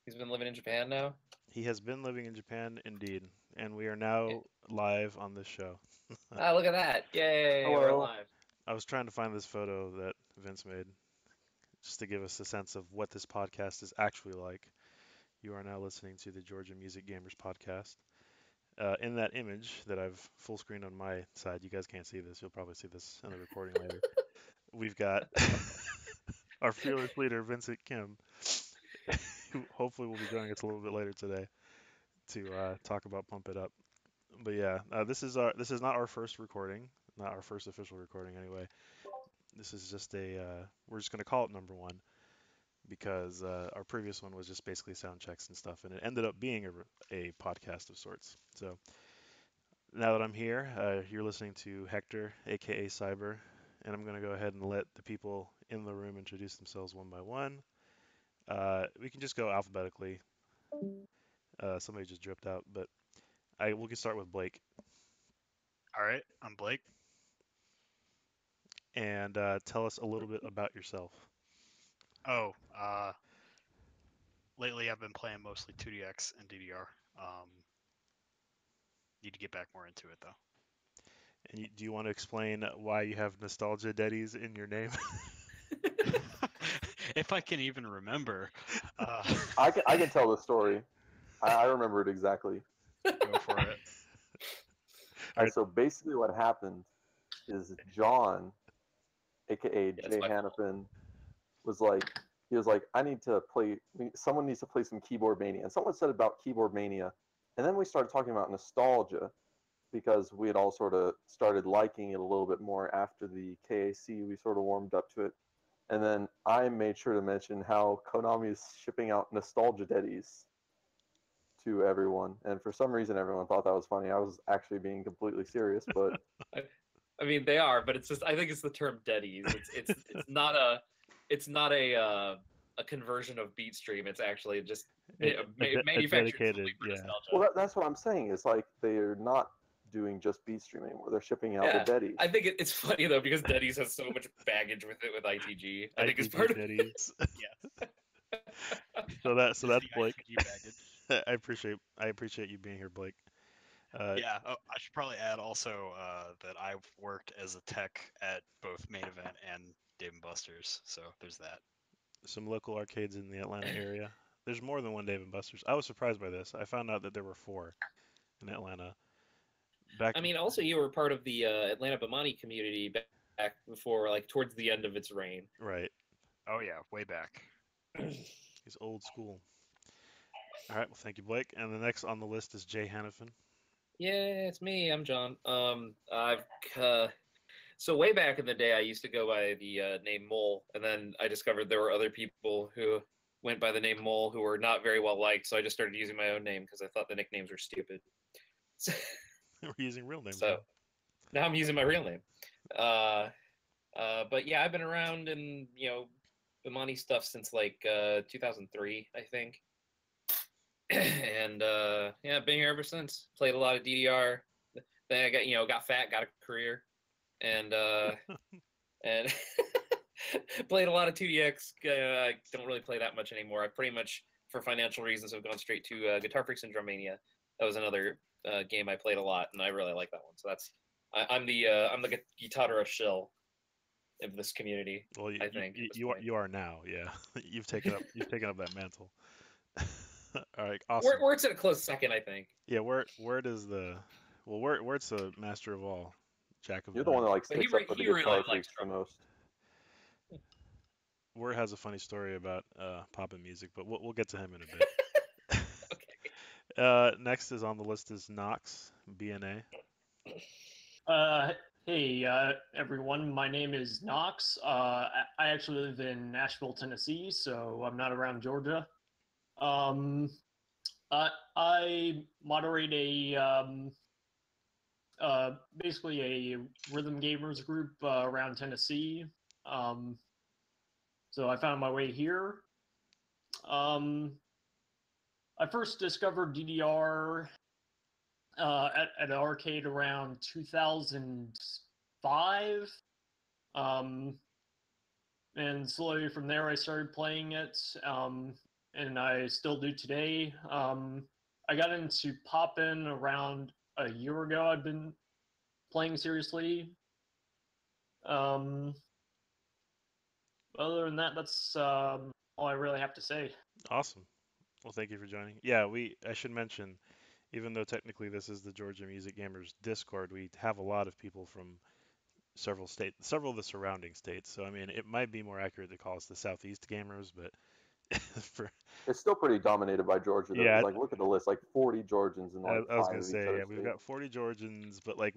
He's been living in Japan now. He has been living in Japan, indeed, and we are now live on this show. Ah, look at that! Yay, we're Hello. live. I was trying to find this photo that Vince made just to give us a sense of what this podcast is actually like. You are now listening to the Georgia Music Gamers podcast. In that image that I've full screened on my side, you guys can't see this. You'll probably see this in the recording later. We've got our fearless leader, Vincent Kim, who hopefully will be joining us a little bit later today to talk about Pump It Up. But yeah, this is not our first recording, not our first official recording anyway. This is just we're just gonna call it number one because our previous one was just basically sound checks and stuff, and it ended up being a podcast of sorts. So now that I'm here, you're listening to Hector, aka Cyber, and I'm gonna go ahead and let the people in the room introduce themselves one by one. We can just go alphabetically. Somebody just dripped out, but we can start with Blake All right, I'm Blake. and tell us a little bit about yourself. Oh, lately I've been playing mostly 2DX and DDR. Need to get back more into it though. And do you want to explain why you have nostalgia daddies in your name? If I can even remember, uh, I can tell the story. I remember it exactly. go for it. All All right, so basically what happened is John, aka Yeah, it's Jay my fault. Hannafin, he was like, I need to play. Someone needs to play some Keyboard Mania, and someone said about Keyboard Mania, and then we started talking about nostalgia because we had all sort of started liking it a little bit more after the KAC. We sort of warmed up to it, and then I made sure to mention how Konami is shipping out nostalgia daddies to everyone, and for some reason everyone thought that was funny. I was actually being completely serious, but I, I mean, they are, but it's just I think it's the term "deadies." It's not a conversion of beat stream. It's actually just a manufactured dedicated, solely for yeah. well, nostalgia. that's what I'm saying. It's like they're not doing just beat stream anymore. They're shipping out the Yeah, daddies. I think it's funny though because Deadies has so much baggage with it with ITG. I think it's ITG part of daddies. Yes, So just that's the Blake. ITG baggage. I appreciate you being here, Blake. Uh, Yeah, oh, I should probably add also that I've worked as a tech at both Main Event and Dave and Buster's, so there's that. some local arcades in the Atlanta area. There's more than one Dave and Buster's. I was surprised by this. I found out that there were four in Atlanta. Back, I mean, also you were part of the Atlanta Bamani community back before, like towards the end of its reign. right. Oh yeah, way back. He's old school. All right. Well, thank you, Blake. And the next on the list is Jay Hannafin. Yeah, it's me. I'm John. I've so way back in the day, I used to go by the name Mole, and then I discovered there were other people who went by the name Mole who were not very well liked. So I just started using my own name because I thought the nicknames were stupid. We're using real names So now. now I'm using my real name. Uh, but yeah, I've been around in Bamani stuff since like 2003, I think. And yeah, been here ever since. Played a lot of DDR. Then I got fat, got a career, and played a lot of 2DX. I don't really play that much anymore. I pretty much, for financial reasons, have gone straight to Guitar Freaks and Drum Mania. That was another game I played a lot, and I really like that one. So I'm the guitarra shell of this community. Well, I think at this point. you are now. Yeah, you've taken up that mantle. All right. We're, Awesome. we're at a close second, I think. Yeah. Where does the where's the master of all, jack of You're the one that none? like But he sticks up for the he really guitar likes freaks the drum. most. Where has a funny story about pop and music, but we'll get to him in a bit. Okay. Next is on the list is Knox BNA. Uh, hey, everyone. My name is Knox. I actually live in Nashville, Tennessee, so I'm not around Georgia. Um, I moderate basically a rhythm gamers group around Tennessee. Um, so I found my way here. Um, I first discovered DDR at an arcade around 2005. Um, and slowly from there, I started playing it. and I still do today. I got into poppin' around a year ago. I've been playing seriously. Um, Other than that, that's all I really have to say. Awesome. Well, thank you for joining. Yeah, I should mention, even though technically this is the Georgia Music Gamers Discord, we have a lot of people from several of the surrounding states. So I mean, it might be more accurate to call us the Southeast Gamers, but for It's still pretty dominated by Georgia, though. yeah, Because like, look at the list, like 40 Georgians in like I was five gonna of each say, other yeah, we've states. got 40 Georgians, but like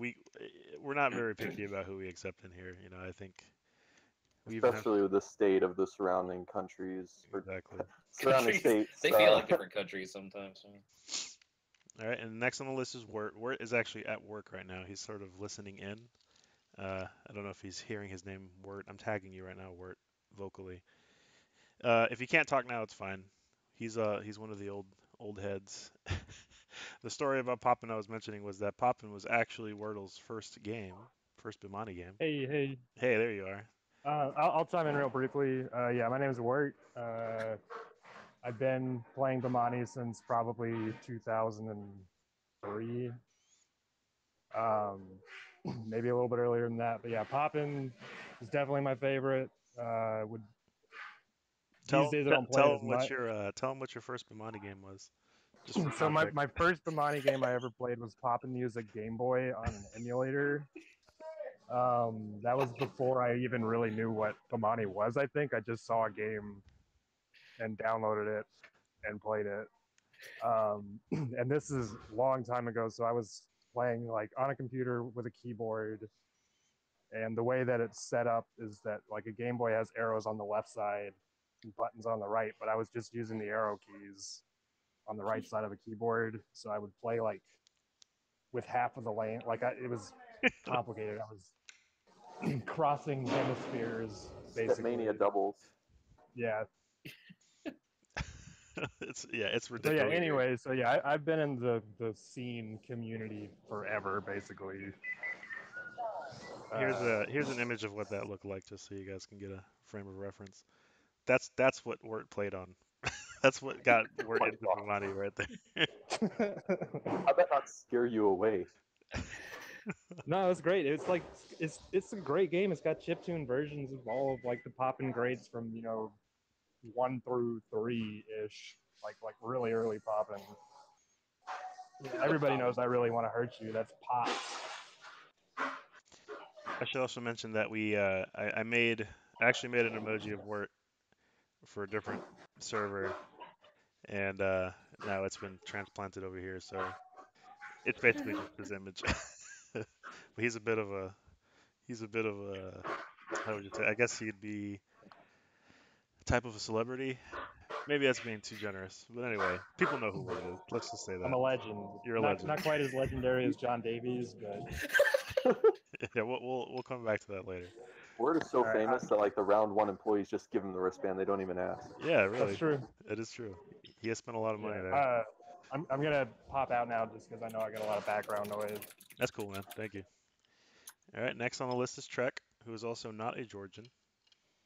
we're not very picky about who we accept in here. You know, I think we even have Especially with the state of the surrounding countries or exactly. surrounding Countries, states. they feel like different countries sometimes. All right, and next on the list is Wirt. Wirt is actually at work right now. He's sort of listening in. I don't know if he's hearing his name, Wirt. I'm tagging you right now, Wirt, vocally. If you can't talk now, it's fine. He's one of the old heads. The story about Poppin I was mentioning was that Poppin was actually Wordle's first game, first Bimani game. Hey. Hey, there you are. I'll chime in real briefly. Yeah, my name is Wirt. I've been playing Bimani since probably 2003. Maybe a little bit earlier than that, but yeah, Poppin is definitely my favorite. Would these days I don't play it as much. Tell him what your first Bimani game was. Just for So context. my first Bimani game I ever played was Poppin Music Game Boy on an emulator. That was before I even really knew what Bimani was. I think I just saw a game and downloaded it and played it. And this is a long time ago, so I was playing like on a computer with a keyboard. And the way that it's set up is that like a Game Boy has arrows on the left side and buttons on the right, but I was just using the arrow keys on the right side of the keyboard. So I would play like with half of the lane. It was complicated. I was crossing hemispheres basically. Stepmania doubles. Yeah. It's So ridiculous. yeah. Anyway, so yeah, I've been in the scene community forever, basically. Here's an image of what that looked like, just so you guys can get a frame of reference. That's what Wirt played on. That's what got Wirt into Bimani right there. I bet not scare you away. No, it's great. It's a great game. It's got chiptune versions of all of like the poppin' grades from 1 through 3 ish, like really early poppin'. Everybody knows I really want to hurt you. That's pop. I should also mention that I actually made an emoji of Wirt for a different server, and now it's been transplanted over here, so it's basically just his image. But he's a bit of a how would you say? I guess he'd be a type of a celebrity. Maybe that's being too generous, but anyway, people know who Wirt is. Let's just say that. I'm a legend. You're a legend. Not quite as legendary as John Davies, but Yeah, we'll come back to that later. Word is so All right, famous that like the round one employees just give him the wristband. They don't even ask. Yeah, really. that's true. It is true. He has spent a lot of money there. Yeah. I'm gonna pop out now just because I know I got a lot of background noise. That's cool, man. Thank you. All right, next on the list is Trek, who is also not a Georgian.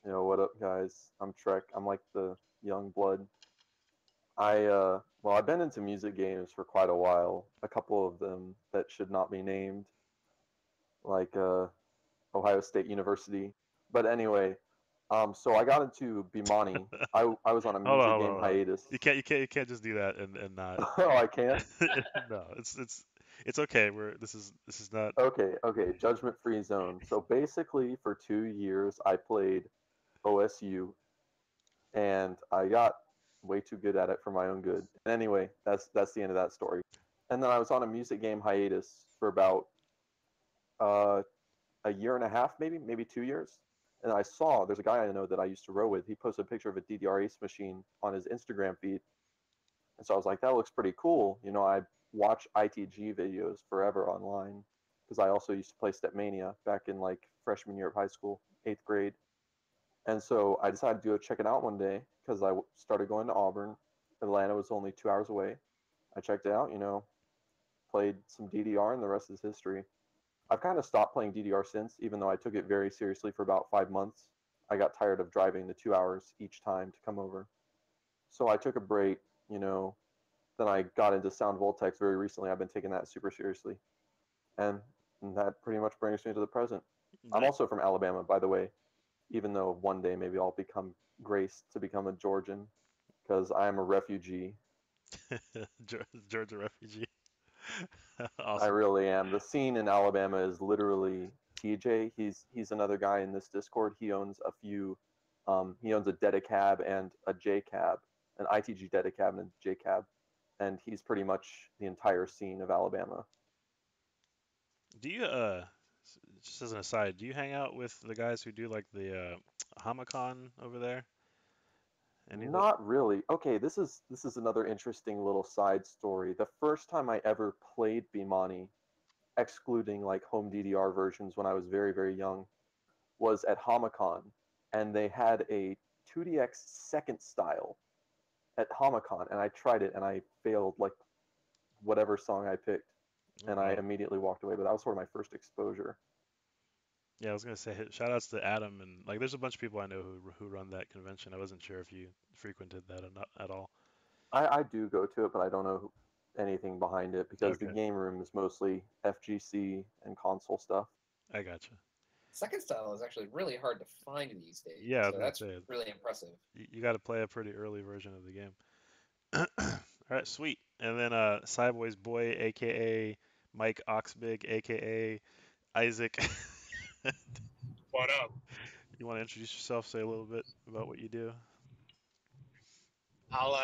What up, guys? I'm Trek. I'm like the young blood. I've been into music games for quite a while. A couple of them that should not be named, like Ohio State University. But anyway, so I got into Bimani. I was on a music game hiatus. You can't just do that and not. Oh, I can't. No, it's okay. This is not. Okay, judgment-free zone. So basically, for 2 years, I played OSU, and I got way too good at it for my own good. And anyway, that's the end of that story. And then I was on a music game hiatus for about a year and a half, maybe 2 years. And I saw there's a guy I know that I used to row with. He posted a picture of a DDR Ace machine on his Instagram feed, and so I was like, that looks pretty cool. I watch ITG videos forever online because I also used to play Stepmania back in like freshman year of high school, 8th grade. And so I decided to go check it out one day because I started going to Auburn. Atlanta was only 2 hours away. I checked it out, played some DDR, and the rest is history. I've kind of stopped playing DDR since, even though I took it very seriously for about 5 months. I got tired of driving the 2 hours each time to come over. So I took a break, then I got into Sound Voltex very recently. I've been taking that super seriously. And that pretty much brings me to the present. I'm also from Alabama, by the way, even though one day maybe I'll become graced to become a Georgian because I am a refugee. Georgia refugee. I Awesome. really am. The scene in Alabama is literally TJ. He's another guy in this Discord. He owns a few. He owns a Dedicab and a JCab, an ITG Dedicab and a JCab, and he's pretty much the entire scene of Alabama. Do you just as an aside, do you hang out with the guys who do like the Hamacon over there? Any of the Not really. Okay, this is another interesting little side story. The first time I ever played Bimani, excluding like home DDR versions when I was very, very young, was at Hamacon, and they had a 2DX second style at Hamacon, and I tried it and I failed like whatever song I picked, Oh and I wow. immediately walked away. But that was sort of my first exposure. Yeah, I was gonna say shout outs to Adam and like there's a bunch of people I know who run that convention. I wasn't sure if you frequented that or not at all. I do go to it, but I don't know anything behind it because the Okay, game room is mostly FGC and console stuff. I gotcha. Second style is actually really hard to find these days, Yeah, I so was gonna that's say really impressive. you got to play a pretty early version of the game. All right, sweet. And then Cyboy's boy, aka Mike Oxbig, aka Isaac. What up? You want to introduce yourself? Say a little bit about what you do. I'll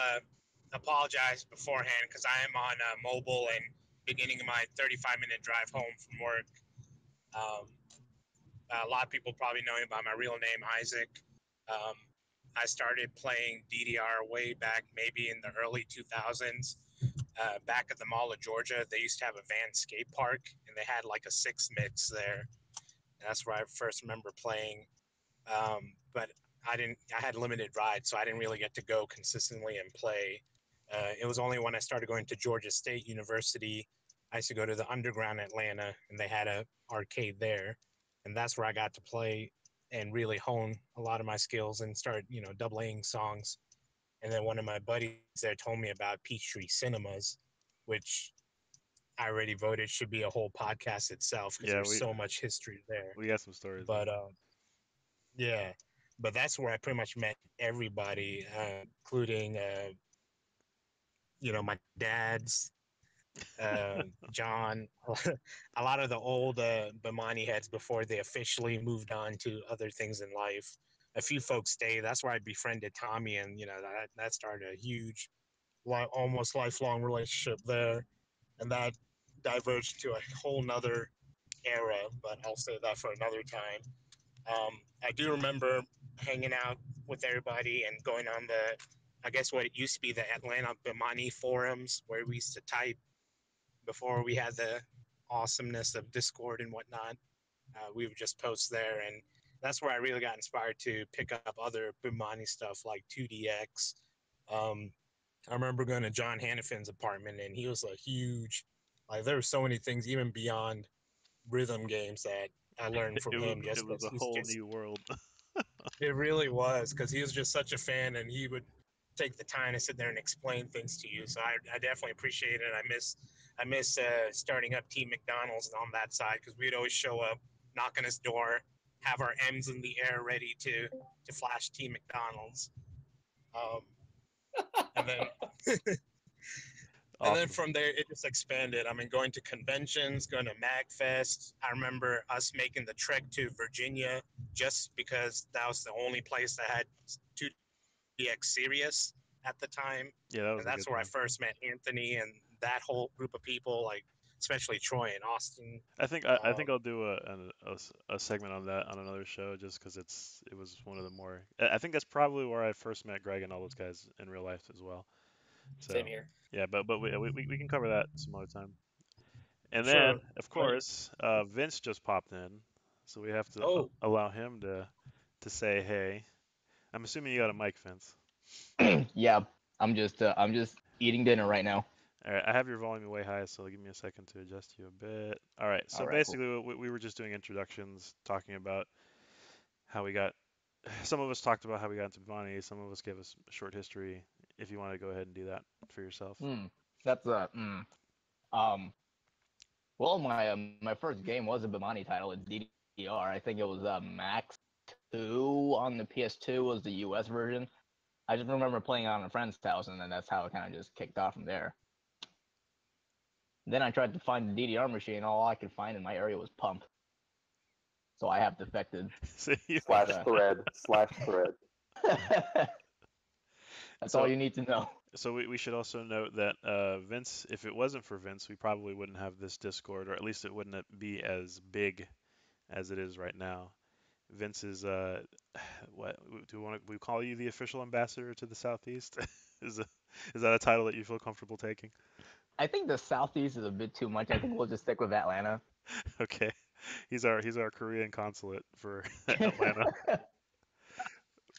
apologize beforehand because I am on mobile and beginning my 35-minute drive home from work. Um, a lot of people probably know me by my real name, Isaac. Um, I started playing DDR way back, maybe in the early 2000s. Back at the Mall of Georgia, they used to have a Van skate park, and they had like a six mix there. And that's where I first remember playing. But I didn't. I had limited rides, so I didn't really get to go consistently and play. It was only when I started going to Georgia State University. I used to go to the Underground Atlanta, and they had a arcade there, and that's where I got to play and really hone a lot of my skills and start, double Aing songs. And then one of my buddies there told me about Peachtree Cinemas, which I already voted should be a whole podcast itself because Yeah, there's so much history there. we got some stories there. But yeah, but that's where I pretty much met everybody, including my dad's, John, a lot of the old Bamani heads before they officially moved on to other things in life. A few folks stayed. That's where I befriended Tommy, and that started a huge, almost lifelong relationship there, and that diverged to a whole nother era. But I'll save that for another time. I do remember hanging out with everybody and going on I guess what it used to be the Atlanta Bimani forums where we used to type before we had the awesomeness of Discord and whatnot. We would just post there, and that's where I really got inspired to pick up other Bimani stuff like 2DX. Um, I remember going to John Hannafin's apartment, and he was a huge, like there were so many things even beyond rhythm games that I learned from It was him it just was because a he's whole just, new world. it really was because he was just such a fan and he would take the time to sit there and explain things to you. So I definitely appreciate it. I miss starting up Team McDonald's on that side because we'd always show up, knock on his door, have our M's in the air ready to flash Team McDonald's. Um, and then and then Awesome. from there it just expanded. I mean, going to conventions, going to MagFest. I remember us making the trek to Virginia just because that was the only place that had 2DX Serious at the time, Yeah, that was and a that's good where I time. first met Anthony and that whole group of people, like especially Troy and Austin. I think Um, I'll do a segment on that on another show just because it was one of the more I think that's probably where I first met Greg and all those guys in real life as well. Same So here. yeah, but we can cover that some other time. And sure. then of But, course Vince just popped in, so we have to oh, allow him to say hey. I'm assuming you got a mic, Vince. Yeah, I'm just eating dinner right now. All right, I have your volume way high, so give me a second to adjust you a bit. All right, so All right, cool. basically we were just doing introductions, talking about how we got. Some of us talked about how we got into Bonnie. Some of us gave us a short history, if you want to go ahead and do that for yourself. That's um. Well, my first game was a Bimani title. It's DDR. I think it was Max 2 on the PS2 was the US version. I just remember playing it on a friend's house, and then that's how it kind of just kicked off from there. Then I tried to find the DDR machine. All I could find in my area was Pump. So I have defected. So you, Slash thread. Slash thread. That's So- all you need to know. So we should also note that Vince, if it wasn't for Vince, we probably wouldn't have this Discord, or at least it wouldn't be as big as it is right now. Vince is what do we call you the official ambassador to the Southeast? is is that a title that you feel comfortable taking? I think the Southeast is a bit too much. I think we'll just stick with Atlanta. Okay, he's our Korean consulate for Atlanta.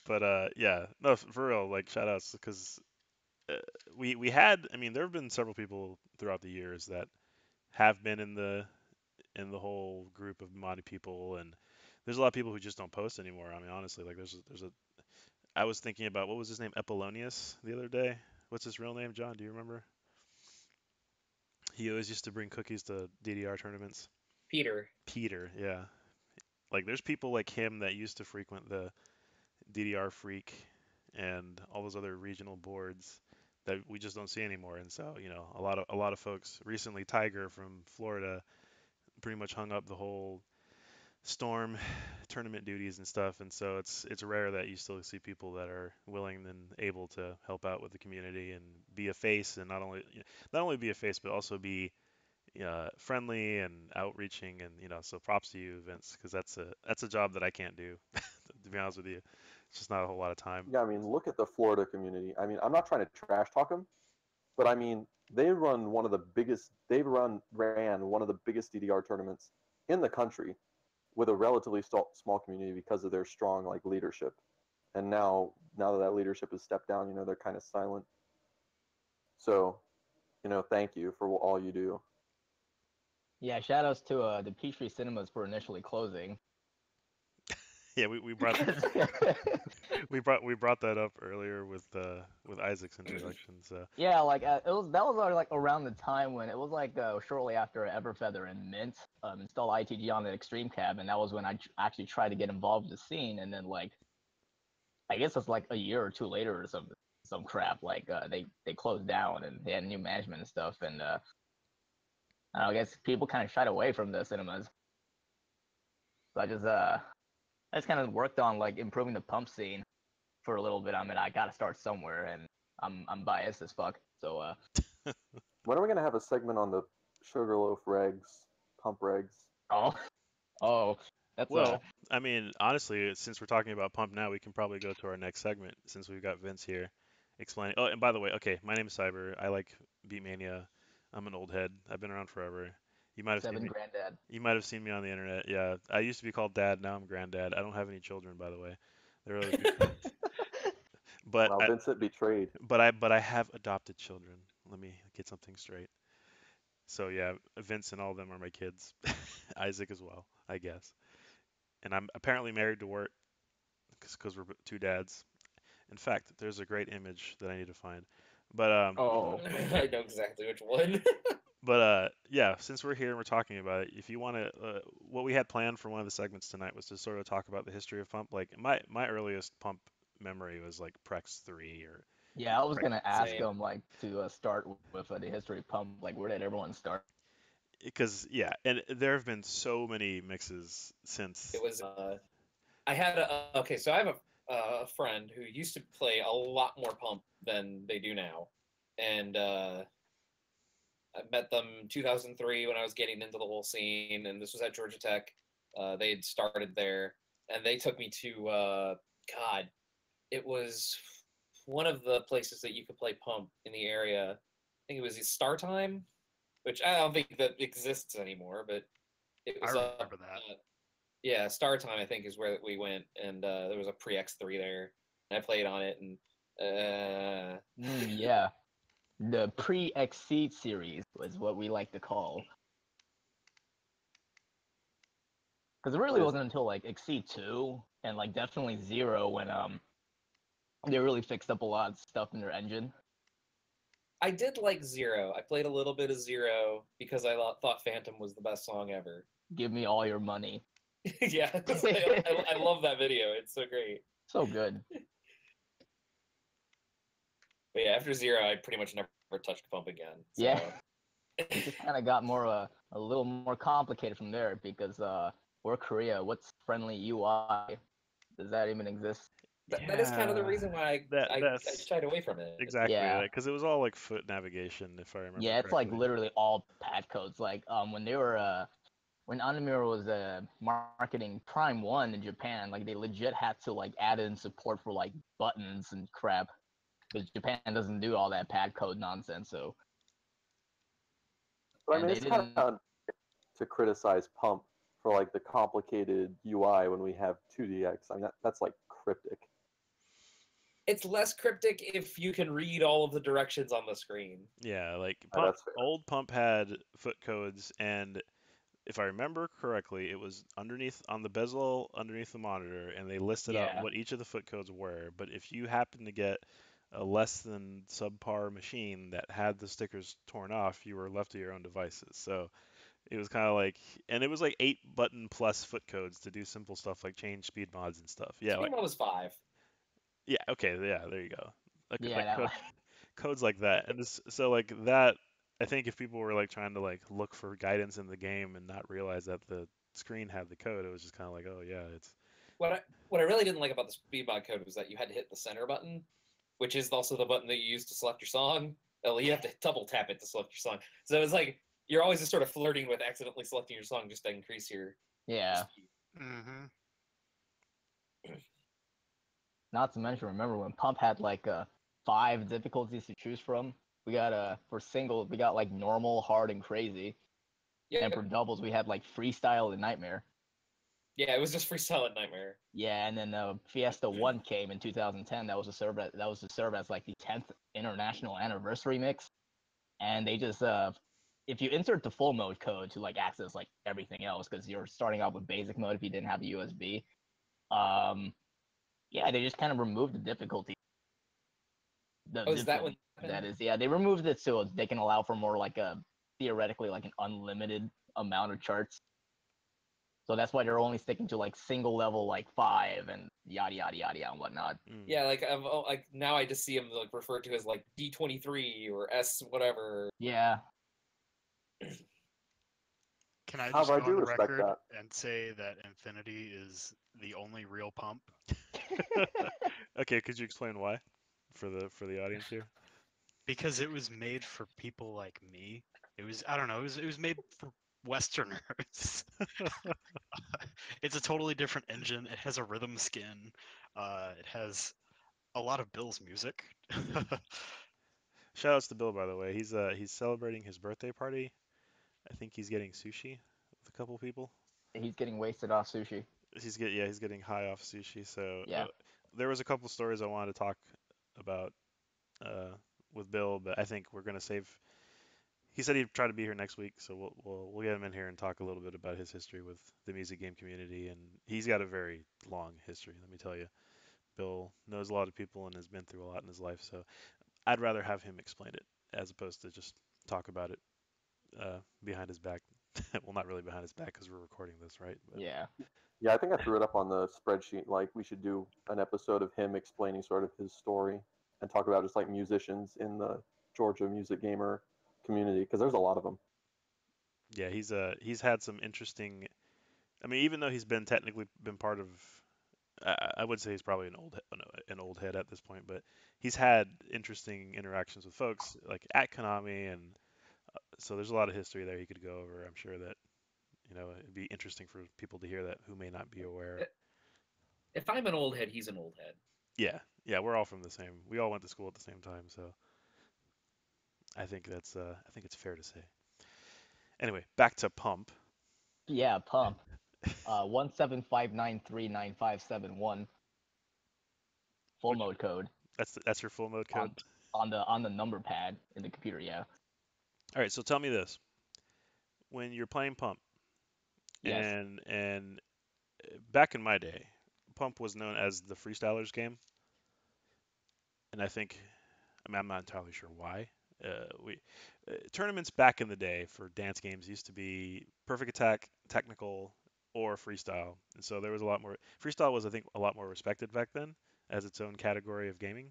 But yeah, no, for real, like shout outs because we had, I mean, there have been several people throughout the years that have been in the whole group of Madi people, and there's a lot of people who just don't post anymore. I mean, honestly, like there's a I was thinking about what was his name, Apollonius, the other day. What's his real name, John? Do you remember? He always used to bring cookies to DDR tournaments. Peter. Peter, yeah. Like there's people like him that used to frequent the DDR Freak and all those other regional boards that we just don't see anymore. And so, you know, a lot of folks recently, Tiger from Florida pretty much hung up the whole Storm tournament duties and stuff. And so it's rare that you still see people that are willing and able to help out with the community and be a face, and not only be a face but also be friendly and outreaching. And you know, so props to you, Vince, because that's a job that I can't do. To be honest with you, it's just not a whole lot of time. Yeah, I mean, look at the Florida community. I mean, I'm not trying to trash talk them, but I mean, they run one of the biggest. Ran one of the biggest DDR tournaments in the country with a relatively small community because of their strong like leadership. And now that leadership has stepped down, you know, they're kind of silent. So, you know, thank you for all you do. Yeah, shout outs to the Peachtree Cinemas for initially closing. Yeah, we brought we brought that up earlier with Isaac's introduction. So Yeah, like that was like around the time when it was like shortly after Everfeather and Mint installed ITG on the Extreme Cab, and that was when I actually tried to get involved with the scene. And then like I guess it's like a year or two later or some crap, like they closed down and they had new management and stuff, and I don't know, I guess people kind of shied away from the cinemas. So I just kind of worked on like improving the pump scene for a little bit. I mean, I gotta start somewhere, and I'm biased as fuck. So When are we gonna have a segment on the Sugarloaf regs, pump regs? oh oh that's well, I mean, honestly, since we're talking about pump now, we can probably go to our next segment since we've got Vince here explaining. Oh, and by the way, okay, my name is Cyber. I like Beatmania. I'm an old head. I've been around forever. You might have seen Seven me. Granddad. You might have seen me on the internet. Yeah, I used to be called Dad. Now I'm Granddad. I don't have any children, by the way. They're other people. But Well, Vincent betrayed. but I have adopted children. Let me get something straight. So yeah, Vince and all of them are my kids. Isaac as well, I guess. And I'm apparently married to Wirt because we're two dads. In fact, there's a great image that I need to find. But Oh, I know exactly which one. yeah, since we're here and we're talking about it, if you want to, what we had planned for one of the segments tonight was to sort of talk about the history of pump. Like my earliest pump memory was like Prex 3 or yeah, I was gonna ask Same. him like to start with the history of pump. Like, where did everyone start? because yeah, and there have been so many mixes since. It was I had okay, so I have a friend who used to play a lot more pump than they do now, and I met them 2003 when I was getting into the whole scene, and this was at Georgia Tech. They had started there, and they took me to God, it was one of the places that you could play pump in the area. I think it was Star Time, which I don't think that exists anymore, but it I was. remember that. Yeah, Star Time I think is where we went, and there was a pre X3 there, and I played on it, and Yeah, the pre-Exceed series was what we like to call. Because it really Yes. wasn't until like Exceed 2 and like definitely 0 when They really fixed up a lot of stuff in their engine. I did like Zero. I played a little bit of Zero because I thought Phantom was the best song ever. Give me all your money. Yeah, I love that video. It's so great. So good. But yeah, after Zero, I pretty much never touched Pump again. So. Yeah. It just kind of got more a little more complicated from there because we're Korea. What's friendly UI? Does that even exist? That is kind of the reason why I that's shied away from it. exactly Yeah. because it was all like foot navigation, if I remember. Yeah, it's like correctly. literally all pad codes. Like when they were when Animira was marketing Prime One in Japan, like they legit had to like add in support for like buttons and crap because Japan doesn't do all that pad code nonsense. So But I and mean, they it's kind didn't. of to criticize Pump for like the complicated UI when we have 2DX. I mean, that's like cryptic. It's less cryptic if you can read all of the directions on the screen. Yeah, like That's fair. old Pump had foot codes, and if I remember correctly, it was underneath on the bezel underneath the monitor, and they listed out Yeah. what each of the foot codes were. But if you happen to get a less than subpar machine that had the stickers torn off, you were left to your own devices. So it was kind of like, and it was like 8 button plus foot codes to do simple stuff like change speed mods and stuff. Yeah, Speed like mode was 5. yeah, okay, yeah, there you go. Yeah, Codes like that, and so like that. I think if people were like trying to like look for guidance in the game and not realize that the screen had the code, it was just kind of like, oh yeah, it's What I really didn't like about the speed mod code was that you had to hit the center button, which is also the button that you use to select your song. Oh, you have to double tap it to select your song. So it's like you're always just sort of flirting with accidentally selecting your song just to increase your yeah. speed. Mm-hmm. Not to mention, remember when Pump had like 5 difficulties to choose from? We got for singles we got like normal, hard, and crazy, and for Yeah, doubles we had like freestyle and nightmare. yeah, it was just freestyle at Nightmare. Yeah, and then Fiesta One came in 2010. That was to serve as like the 10th international anniversary mix, and they just if you insert the full mode code to like access like everything else because you're starting out with basic mode if you didn't have a USB. Yeah, they just kind of removed the difficulty. The Oh, is that difficulty when? that is, yeah, they removed it so they can allow for more like a theoretically like an unlimited amount of charts. So that's why they're only sticking to like single level like 5 and yada yada yada and whatnot. Yeah, like now I just see them like referred to as like D23 or S whatever. Yeah. Can I just However, I go do on the respect record that. and say that Infinity is the only real pump? okay. Could you explain why for the audience here? Because it was made for people like me. It was, I don't know, it was made for Westerners. It's a totally different engine. It has a rhythm skin. It has a lot of Bill's music. Shout outs to Bill, by the way. He's celebrating his birthday party. I think he's getting sushi with a couple people. He's getting wasted off sushi. He's getting high off sushi. So Yeah. there was a couple stories I wanted to talk about uh, with Bill, but I think we're gonna save. He said he'd try to be here next week, so we'll get him in here and talk a little bit about his history with the music game community, and he's got a very long history. Let me tell you, Bill knows a lot of people and has been through a lot in his life, so I'd rather have him explain it as opposed to just talk about it behind his back. Well, not really behind his back because we're recording this, right? But, Yeah. Yeah, I think I threw it up on the spreadsheet. Like, we should do an episode of him explaining sort of his story and talk about just like musicians in the Georgia music gamer community because there's a lot of them. yeah, he's had some interesting. I mean, even though he's been technically been part of, I would say he's probably an old head at this point, but he's had interesting interactions with folks like at Konami, and so there's a lot of history there he could go over. I'm sure that it'd be interesting for people to hear that who may not be aware. If I'm an old head, he's an old head. Yeah, yeah, we're all from the same. We all went to school at the same time, so I think it's fair to say. Anyway, back to Pump. Yeah, Pump. 1759399571 full Which mode code that's your full mode code. on the number pad in the computer. Yeah. All right, so tell me this: when you're playing Pump, Yes. and back in my day, Pump was known as the Freestylers game. and I think, I mean, I'm not entirely sure why. We Tournaments back in the day for dance games used to be perfect attack, technical, or freestyle, and so there was a lot more. Freestyle was, I think, a lot more respected back then as its own category of gaming.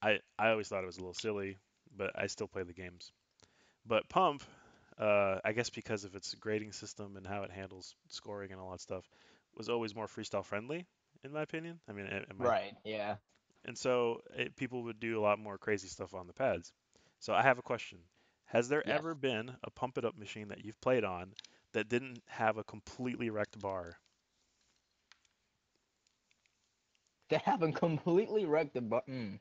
I always thought it was a little silly, but I still play the games. But Pump, I guess because of its grading system and how it handles scoring and all that stuff, was always more freestyle friendly, in my opinion. I mean, Right. Yeah. and so people would do a lot more crazy stuff on the pads. So I have a question. Has there Yes. ever been a pump it up machine that you've played on that didn't have a completely wrecked bar? They haven't completely wrecked the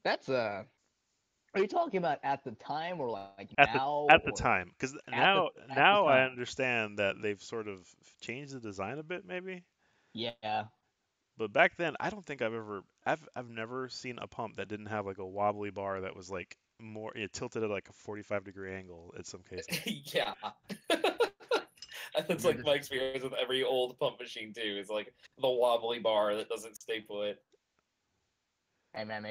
That's Are you talking about at the time or like At the now at the or time, because at the now I time? understand that they've sort of changed the design a bit, maybe. Yeah. But back then, I don't think I've never seen a pump that didn't have like a wobbly bar that was like more it tilted at like a 45-degree angle in some cases. Yeah. That's You're like just my experience with every old pump machine too. It's like the wobbly bar that doesn't stay put. Hey man,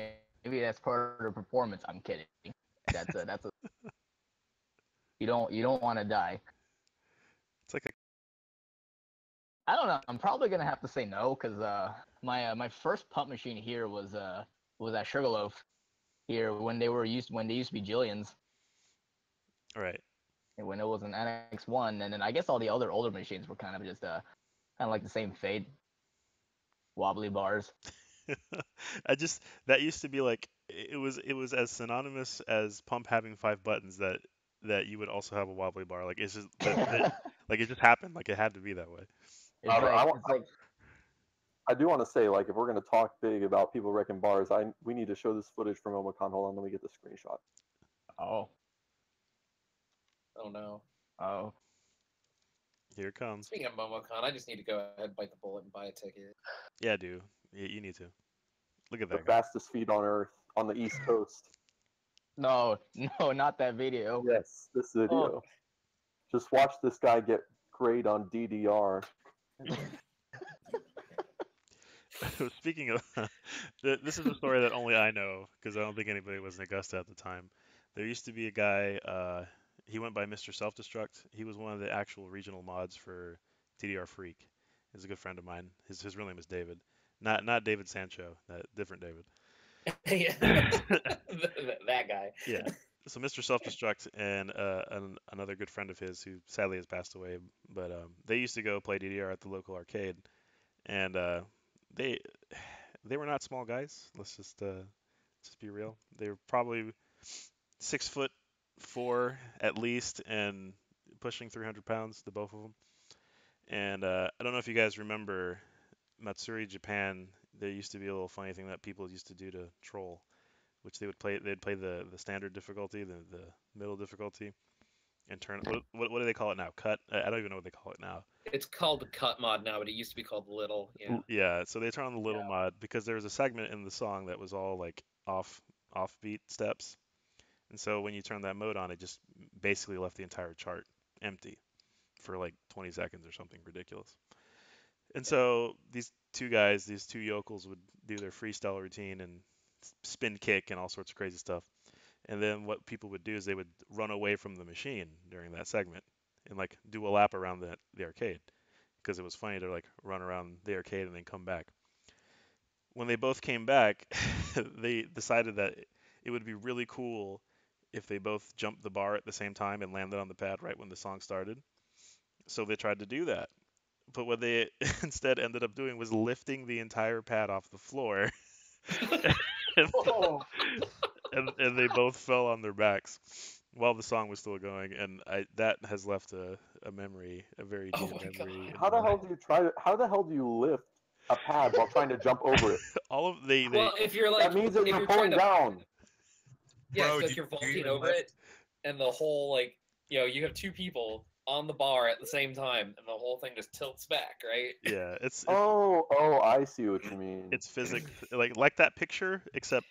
maybe that's part of the performance. I'm kidding. That's a you don't want to die. It's like a I don't know. I'm probably gonna have to say no because my first pump machine here was at Sugarloaf here when they used to be Jillians right. and when it was an NX1, and then I guess all the other older machines were kind of just kind of like the same fate, wobbly bars. I just that used to be like it was as synonymous as pump having 5 buttons that you would also have a wobbly bar. Like it's just that like it just happened. Like it had to be that way. It's I, like I do want to say, like, if we're going to talk big about people wrecking bars, we need to show this footage from Omicron. Hold on, let me get the screenshot. oh Oh no. oh Here it comes. Speaking of MomoCon, I just need to go ahead and bite the bullet and buy a ticket. Yeah, dude. You need to. Look at The that guy. fastest feed on Earth on the East Coast. no no not that video. Yes, this video. Just watch this guy get great on DDR. Speaking of, this is a story that only I know because I don't think anybody was in Augusta at the time. There used to be a guy. He went by Mr. Self Destruct. He was one of the actual regional mods for TDR Freak. He's a good friend of mine. His real name is David, not David Sancho. That different David. Yeah. That guy. Yeah. So Mr. Self Destruct and another good friend of his who sadly has passed away, but they used to go play DDR at the local arcade, and they they were not small guys. Let's just be real. They were probably 6'4" at least, and pushing 300 pounds, the both of them. And I don't know if you guys remember Matsuri Japan. There used to be a little funny thing that people used to do to troll, which they'd play the standard difficulty, the middle difficulty, and turn what do they call it now? Cut? I don't even know what they call it now. It's called the cut mod now, but it used to be called little. Yeah. Yeah, so they turn on the little mod because there was a segment in the song that was all like offbeat steps. And so when you turn that mode on, it just basically left the entire chart empty for like 20 seconds or something ridiculous. And so these two guys, these two yokels would do their freestyle routine and spin kick and all sorts of crazy stuff. And then what people would do is they would run away from the machine during that segment and like do a lap around the arcade because it was funny to like run around the arcade and then come back. When they both came back, they decided that it would be really cool if they both jumped the bar at the same time and landed on the pad right when the song started. So they tried to do that. But what they instead ended up doing was lifting the entire pad off the floor. and, Oh, and they both fell on their backs while the song was still going. And that has left a memory, a very Oh deep my memory. God. in How the my- hell do you try to? How the hell do you lift a pad while trying to jump over it? All of they Well, if you're like, That means that if you're you're pulling trying to, down. yeah, Bro, so do if you're you vaulting even over lift? it, and the whole like, you have two people on the bar at the same time, and the whole thing just tilts back, right? yeah, it's Oh, I see what you mean. it's physics like that picture, except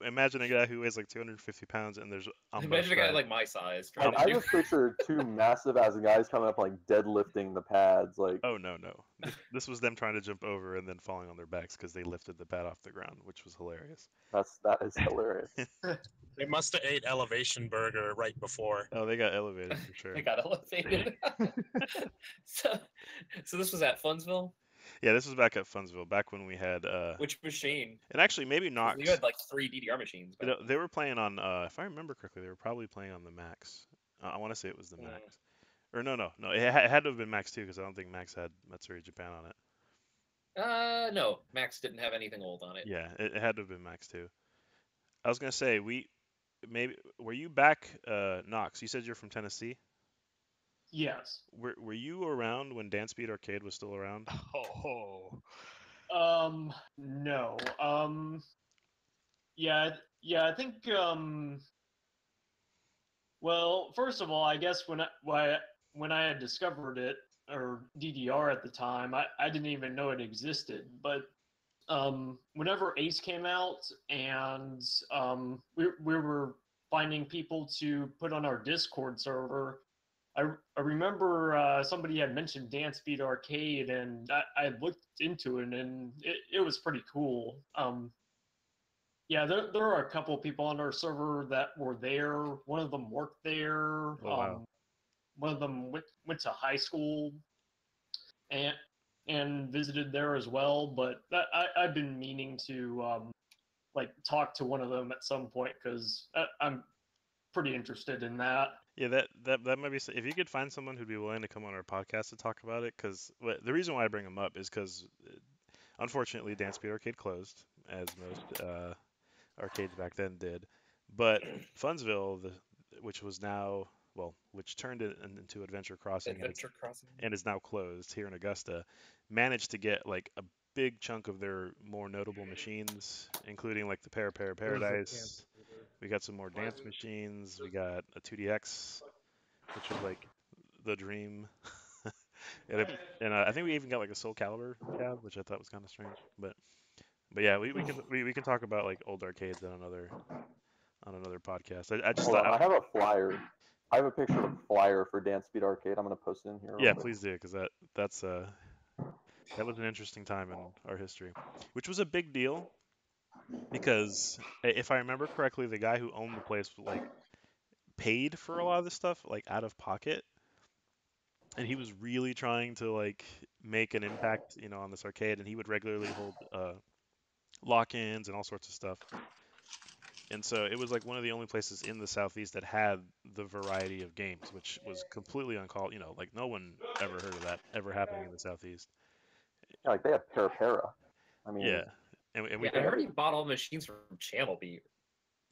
Imagine a guy who weighs like 250 pounds and there's on both Imagine a guy sides. like my size trying Like, to I do. just picture two massive ass guys coming up like deadlifting the pads. Like, Oh no, no. This was them trying to jump over and then falling on their backs because they lifted the pad off the ground, which was hilarious. that is hilarious. They must have ate elevation burger right before. Oh, they got elevated for sure. They got elevated. so, so this was at Funsville. Yeah, this was back at Funsville, back when we had Which machine? and actually maybe 'Cause Knox. you had like 3 DDR machines. You Back know, they were playing on if I remember correctly, they were probably playing on the Max. I want to say it was the then. Max. Or no, no, no. It had to have been Max too because I don't think Max had Matsuri Japan on it. No, Max didn't have anything old on it. Yeah, it had to have been Max too. I was gonna say maybe were you back, Knox? You said you're from Tennessee. Yes. Were you around when Dance Beat Arcade was still around? Oh, No. Yeah, I think, well, first of all, I guess when I had discovered it, or DDR at the time, I didn't even know it existed. But whenever Ace came out and we were finding people to put on our Discord server, I remember somebody had mentioned Dance Beat Arcade, and I looked into it, and it was pretty cool. Yeah, there are a couple of people on our server that were there. One of them worked there. Oh wow. One of them went to high school and visited there as well. But I've been meaning to like talk to one of them at some point because I'm pretty interested in that. Yeah, that might be if you could find someone who'd be willing to come on our podcast to talk about it, because the reason why I bring them up is because unfortunately Dance Beat Arcade closed, as most arcades back then did. But Funsville, which was now which turned it into Adventure Crossing Adventure Crossing. and is now closed here in Augusta, managed to get like a big chunk of their more notable machines, including like the Pair Paradise. We got some more dance machines. We got a 2DX, which was like the dream. and I think we even got like a Soul Calibur cab, which I thought was kind of strange. But yeah, we can talk about like old arcades on another podcast. I just Hold thought on, I have a flyer. I have a picture of a flyer for Dance Beat Arcade. I'm gonna post it in here. yeah, please do, because that was an interesting time in our history, which was a big deal because if I remember correctly, the guy who owned the place like paid for a lot of this stuff like out of pocket, and he was really trying to like make an impact, on this arcade, and he would regularly hold lock-ins and all sorts of stuff. And so it was like one of the only places in the southeast that had the variety of games, which was completely uncalled. Like no one ever heard of that ever happening in the southeast. Yeah, like they have Para. I mean, Yeah, and we Yeah, I heard he bought all the machines from Channel Beat.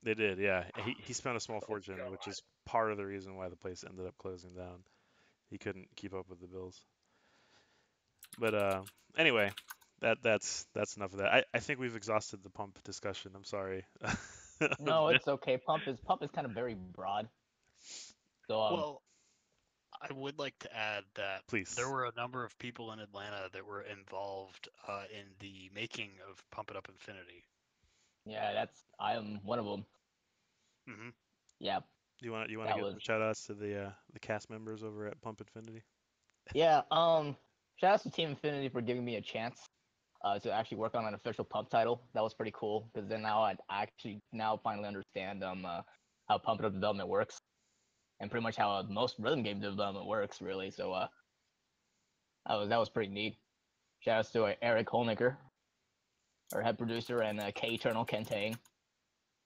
they did. Yeah, he spent a small fortune, which is part of the reason why the place ended up closing down. He couldn't keep up with the bills. But anyway, that's enough of that. I think we've exhausted the pump discussion. I'm sorry. No, it's okay. Pump is kind of very broad. So well, I would like to add that Please. there were a number of people in Atlanta that were involved in the making of Pump It Up Infinity. yeah, I am one of them. Hmm. Yeah, You want to that give was some shout outs to the cast members over at Pump Infinity? yeah. Shout out to Team Infinity for giving me a chance to actually work on an official Pump title. That was pretty cool because then now I actually now finally understand how Pump It Up development works and pretty much how most rhythm game development works really. So that was pretty neat. Shout outs to Eric Holnicker, our head producer, and K Eternal Kentang,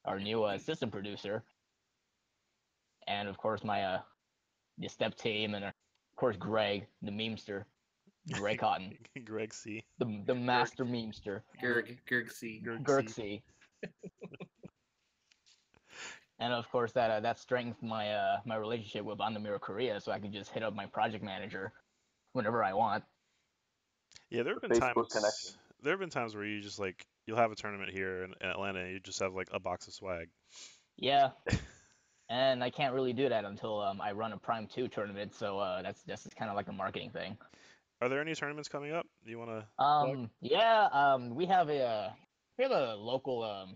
our new assistant producer, and of course my the step team, and of course Greg, the memester, Greg Cotton, Greg C. the master memester, Gerg C. Gerxie. And of course that strengthened my relationship with Andamiro Korea, so I could just hit up my project manager whenever I want. Yeah, there have The been Facebook times. connection. There have been times where you just like you'll have a tournament here in Atlanta, and you just have like a box of swag. Yeah. And I can't really do that until I run a Prime 2 tournament, so that's kind of like a marketing thing. Are there any tournaments coming up? Do you want to? Yeah, we have a local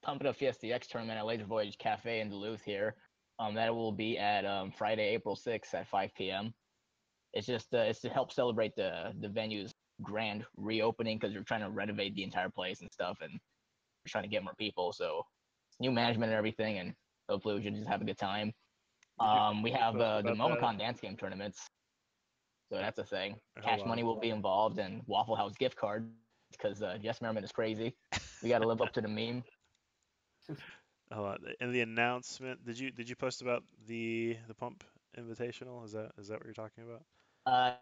Pump It Up Fiesta X tournament at Laser Voyage Cafe in Duluth here. That will be at Friday, April 6th at 5 p.m. It's just it's to help celebrate the venue's grand reopening because we're trying to renovate the entire place and stuff, and we're trying to get more people. So new management and everything, and hopefully we should just have a good time. We have the Momocon dance game tournaments, so that's a thing. Cash money will be involved, and Waffle House gift cards because Jess Merriman is crazy. We got to live up to the meme. Hold on. And the announcement, did you post about the Pump Invitational? Is that what you're talking about?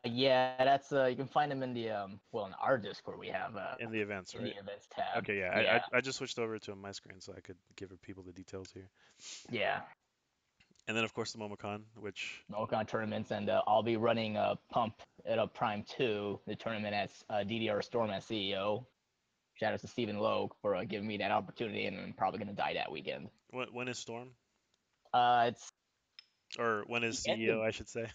Yeah, that's you can find them in the in our Discord we have in the events, right? In the events tab. Okay, yeah. I just switched over to my screen so I could give people the details here. Yeah. And then of course the Momocon, which Momocon tournaments, and I'll be running Pump It Up Prime 2, the tournament as DDR Storm as CEO. Shout out to Stephen Lowe for giving me that opportunity, and I'm probably gonna die that weekend. When is Storm? It's when is CEO, I should say.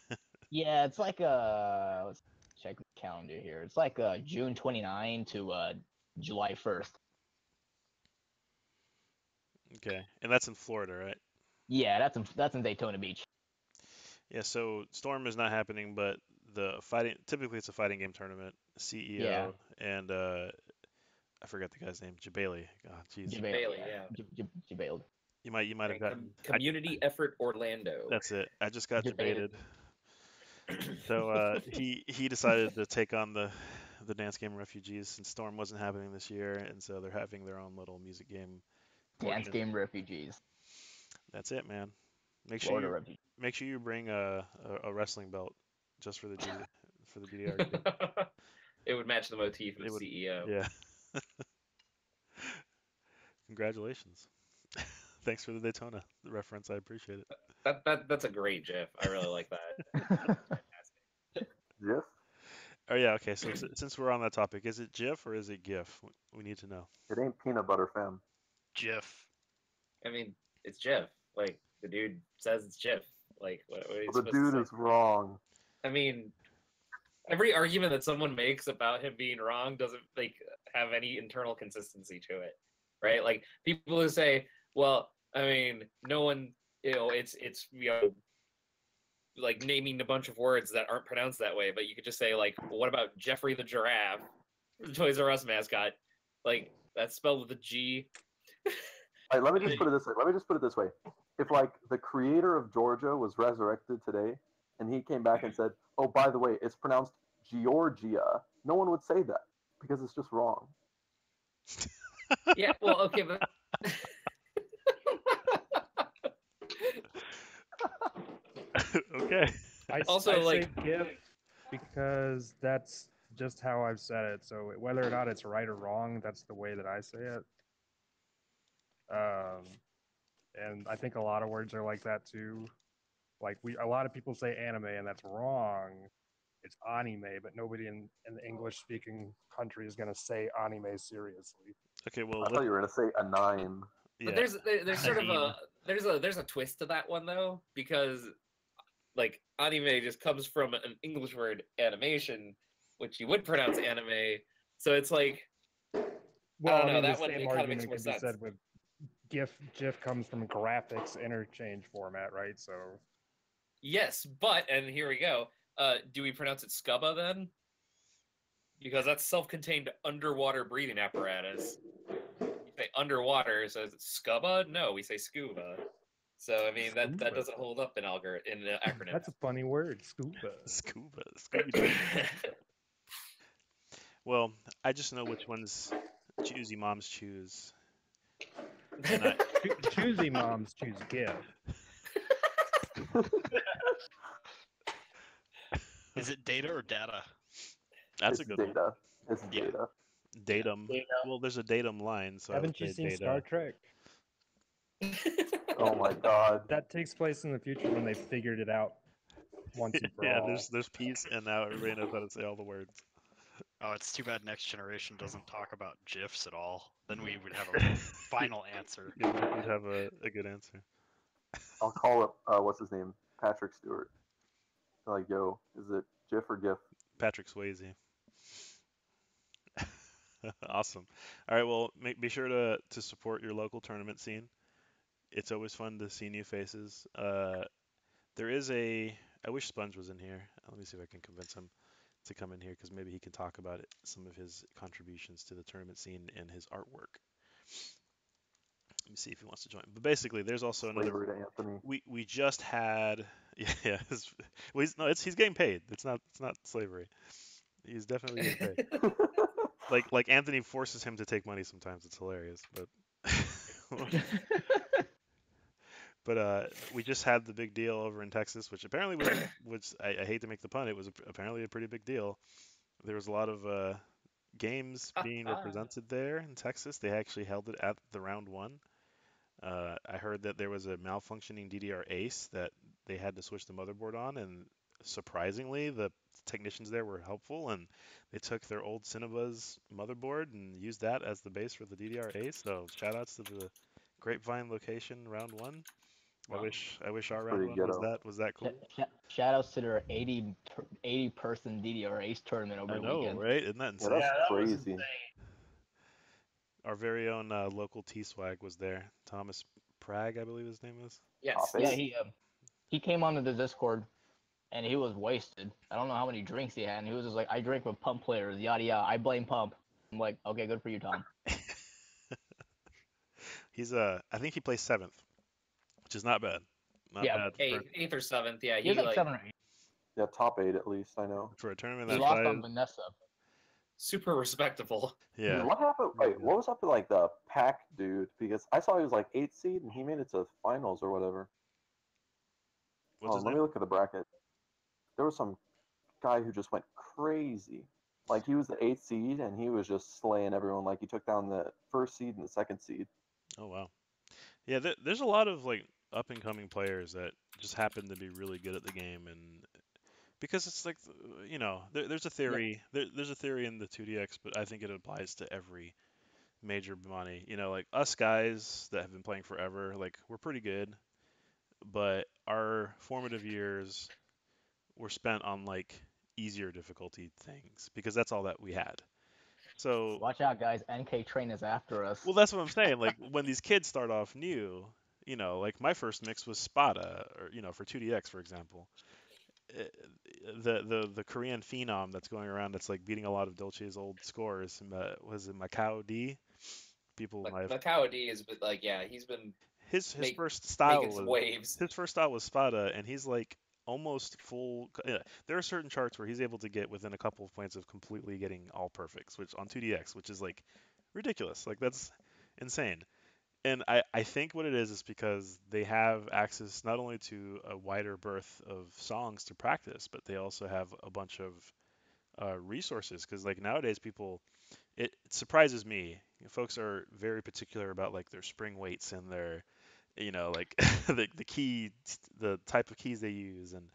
Yeah, it's like let's check the calendar here. It's like June 29 to July 1st. Okay, and that's in Florida, right? Yeah, that's in Daytona Beach. Yeah, so Storm is not happening, but typically it's a fighting game tournament. CEO and I forget the guy's name. Jabali. Oh, jeez. Jabali, yeah. Jabali. You might have gotten Community Effort Orlando. That's it. I just got debated. So he decided to take on the dance game refugees since Storm wasn't happening this year, and so they're having their own little music game. Dance game refugees. That's it, man. Make sure you bring a wrestling belt just for the BDR. It would match the motif of CEO. Yeah. Congratulations. Thanks for the Daytona reference. I appreciate it. That's a great GIF. I really like that. GIF? Oh yeah. Okay. So since we're on that topic, is it GIF or is it GIF? We need to know. It ain't peanut butter, fam. GIF. I mean, it's GIF. Like the dude says it's GIF. Like what the dude is wrong. I mean, every argument that someone makes about him being wrong doesn't have any internal consistency to it, right? Like people who say, well, I mean, no one, it's like naming a bunch of words that aren't pronounced that way, but you could just say like, well, what about Jeffrey the giraffe, the Toys R Us mascot? Like that's spelled with a G. All right, let me just put it this way. If like the creator of Georgia was resurrected today, and he came back and said, "Oh, by the way, it's pronounced Georgia," no one would say that because it's just wrong. Yeah, well, okay, but okay. I say GIF because that's just how I've said it. So whether or not it's right or wrong, that's the way that I say it. And I think a lot of words are like that too. Like a lot of people say anime, and that's wrong. It's anime, but nobody in the English-speaking country is gonna say anime seriously. Okay, well, I thought you were gonna say a 9. But there's sort of there's a twist to that one though, because like anime just comes from an English word animation, which you would pronounce anime. So it's like, well, I don't know, the that one same kind of makes argument more could be sense. said with GIF comes from graphics interchange format, right? So yes, and here we go. Do we pronounce it scuba then? Because that's self-contained underwater breathing apparatus. You say underwater, so is it scuba? No, we say scuba. So I mean that doesn't hold up in acronym. That's a funny word, scuba. Scuba. Well, I just know which ones choosy moms choose. Choosy moms choose GIF. Is it data or data? That's a good data. one. It's data. Datum. Well, there's a datum line, so haven't you seen Star Trek? Oh my god. That takes place in the future when they figured it out once and for all. Yeah, there's peace, and now everybody knows how to say all the words. Oh, it's too bad Next Generation doesn't talk about GIFs at all. Then we would have a final answer. Yeah, we'd have a good answer. I'll call up, what's his name? Patrick Stewart. Like, yo, is it GIF or GIF? Patrick Swayze. Awesome. All right, well, be sure to support your local tournament scene. It's always fun to see new faces. There is a. I wish Sponge was in here. Let me see if I can convince him to come in here because maybe he can talk about it, some of his contributions to the tournament scene and his artwork. Let me see if he wants to join. But basically, there's also another. Slavery to Anthony. We just had. Yeah. Well, he's getting paid. It's not slavery. He's definitely getting paid. Like Anthony forces him to take money sometimes. It's hilarious, but we just had the big deal over in Texas, which apparently was I hate to make the pun, it was apparently a pretty big deal. There was a lot of games being represented there in Texas. They actually held it at the round one. I heard that there was a malfunctioning DDR Ace that they had to switch the motherboard on, and surprisingly, the technicians there were helpful, and they took their old Cinnabuzz motherboard and used that as the base for the DDR Ace. So shout outs to the Grapevine location round one. Wow. I wish our That's round pretty one was ghetto. that cool. Shout outs to their 80 person DDR Ace tournament over I the know, weekend. right? Isn't that Yeah, insane? that's Yeah, that was crazy. insane. Our very own local T Swag was there. Thomas Prag, I believe his name is. Yes. Top Yeah, eight. he came onto the Discord and he was wasted. I don't know how many drinks he had, and he was just like, "I drink with Pump players, yada yada. I blame Pump." I'm like, "Okay, good for you, Tom." He's I think he placed seventh, which is not bad. Not Yeah, bad Eighth or seventh. Yeah, he was he like 7 or 8. Yeah, top 8 at least, I know. for a tournament He that lost on size. Vanessa. super respectable. Yeah. Dude, what happened? Really Wait, good. what was up with like the pack dude? Because I saw he was like 8th seed and he made it to finals or whatever. What's his Let name? me look at the bracket. There was some guy who just went crazy. Like he was the 8th seed and he was just slaying everyone. Like he took down the 1st seed and the 2nd seed. Oh wow. Yeah, there's a lot of like up and coming players that just happen to be really good at the game, and because it's like there's a theory there's a theory in the 2DX, but I think it applies to every major money. Like us guys that have been playing forever, like we're pretty good, but our formative years were spent on like easier difficulty things because that's all that we had. So, Watch out, guys. NK Train is after us. well, that's what I'm saying. Like when these kids start off new, like my first mix was Spada, or for 2DX, for example. Eh, the Korean phenom that's going around that's like beating a lot of Dolce's old scores. Was it Macau D? People Like might have Macau D is like, yeah, he's been his make first style making some was waves. his first style was Spada, and he's like almost full. Yeah, there are certain charts where he's able to get within a couple of points of completely getting all perfects, which on 2DX, which is like ridiculous. Like that's insane. And I think what it is because they have access not only to a wider berth of songs to practice, but they also have a bunch of resources. Because like nowadays, it surprises me. Folks are very particular about like their spring weights and their, like the type of keys they use and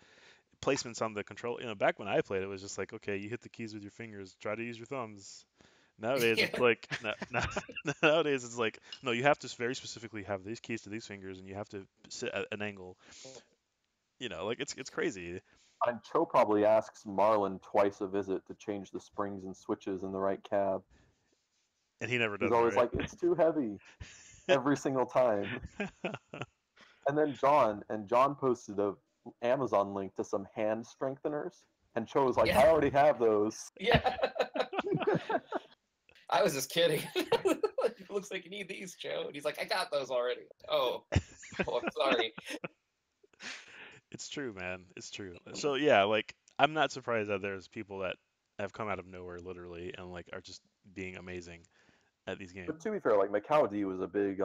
placements on the control. Back when I played, it was just like, okay, you hit the keys with your fingers, try to use your thumbs. Nowadays, Yeah. it's like nowadays it's like no, you have to very specifically have these keys to these fingers, and you have to sit at an angle. Like it's crazy, And Cho probably asks Marlon twice a visit to change the springs and switches in the right cab. and he never He's does it always right. like, it's too heavy every single time. And then John posted a Amazon link to some hand strengtheners, and Cho was like, Yeah. I already have those. Yeah. I was just kidding. It looks like you need these, Joe. And he's like, I got those already. Oh, I'm sorry. It's true, man. It's true. So yeah, like I'm not surprised that there's people that have come out of nowhere literally and like are just being amazing at these games. But to be fair, like Macau D was a big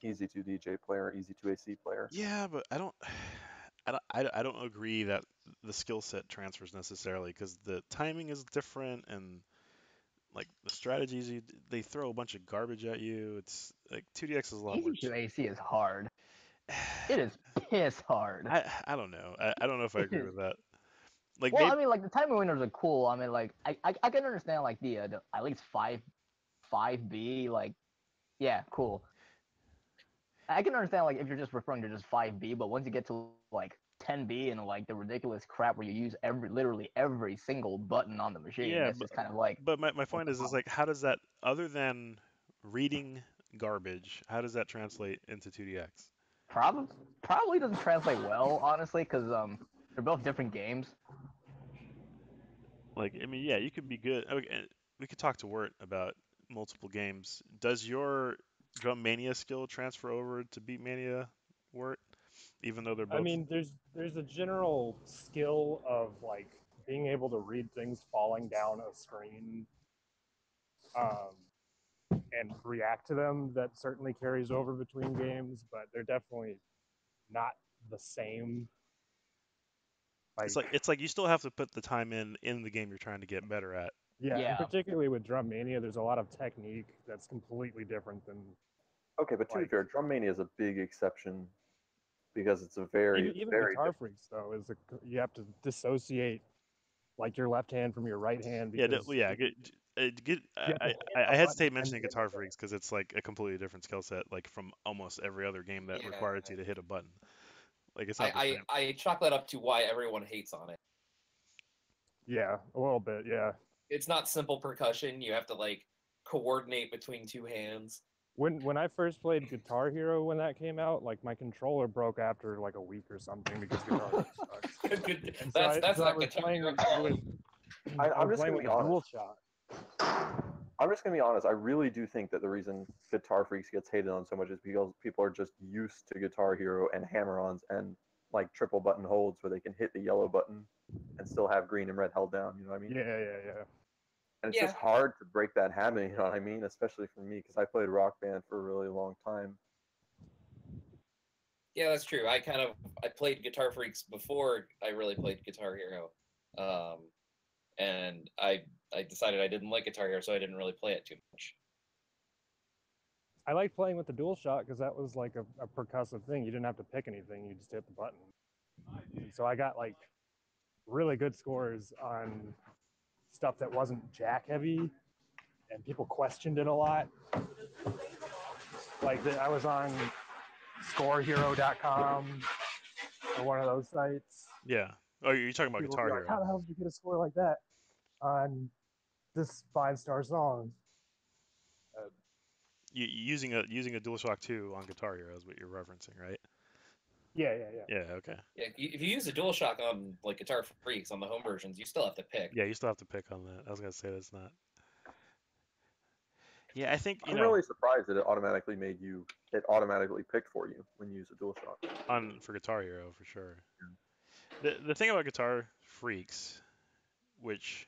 easy to DJ player, easy to AC player. Yeah, but I don't. I don't agree that the skill set transfers necessarily because the timing is different and like the strategies they throw a bunch of garbage at you. It's like 2DX is a lot more. Easy to AC is hard. It is piss hard. I don't know. I don't know if I It agree is. with that. Like Well, maybe I mean, like the timing winners are cool. I mean, like I can understand like the at least 5B. Like, yeah, cool. I can understand like if you're just referring to just 5B, but once you get to like 10B and like the ridiculous crap where you use literally every single button on the machine. Yeah, It's just kind of like, but my what point the is fuck? like, how does that, other than reading garbage, how does that translate into 2DX? Probably doesn't translate well, honestly, because they're both different games. Like, I mean, yeah, you could be good. Okay, we could talk to Wirt about multiple games. Does your Drum Mania skill transfer over to Beat Mania, Wirt? Even though they're I both. mean, there's a general skill of like being able to read things falling down a screen, and react to them that certainly carries over between games, but they're definitely not the same. It's like you still have to put the time in the game you're trying to get better at. Yeah, Yeah. and particularly with Drum Mania, there's a lot of technique that's completely different than Okay, but to be like fair, Drum Mania is a big exception because it's a very, even very Guitar Freaks though you have to dissociate like your left hand from your right hand Yeah, because yeah. you have to hit I a hesitate button mentioning and Guitar Freaks because it's like a completely different skill set, like from almost every other game that Yeah. requires you to hit a button. Like it's not the same. I chalk that up to why everyone hates on it. yeah, a little bit, yeah. It's not simple percussion. You have to like coordinate between two hands. When I first played Guitar Hero when that came out, like my controller broke after like a week or something because Guitar Hero sucks. Good. And That's I not was Guitar playing Hero. with I'm just playing gonna with be a dual honest. shot. I'm just gonna be honest. I really do think that the reason Guitar Freaks gets hated on so much is because people are just used to Guitar Hero and hammer-ons and like triple button holds where they can hit the yellow button and still have green and red held down. You know what I mean? Yeah. And it's Yeah. just hard to break that habit. You know what I mean? Especially for me because I played Rock Band for a really long time. Yeah, that's true. I played Guitar Freaks before I really played Guitar Hero, and I decided I didn't like Guitar Hero, so I didn't really play it too much. I liked playing with the dual shot because that was like a percussive thing. You didn't have to pick anything; you just hit the button. And so I got like really good scores on stuff that wasn't jack heavy, and people questioned it a lot. Like I was on ScoreHero.com or one of those sites. Yeah. Oh, you're talking about People Guitar would be like, Hero. "How the hell did you get a score like that on this 5-star song?" Using a DualShock 2 on Guitar Hero is what you're referencing, right? Yeah. Yeah. Okay. Yeah, if you use the DualShock on like Guitar Freaks on the home versions, you still have to pick. Yeah, you still have to pick on that. I was gonna say that's not. Yeah, I think I'm really surprised that it automatically picked for you when you use a DualShock. for Guitar Hero for sure. The thing about Guitar Freaks, which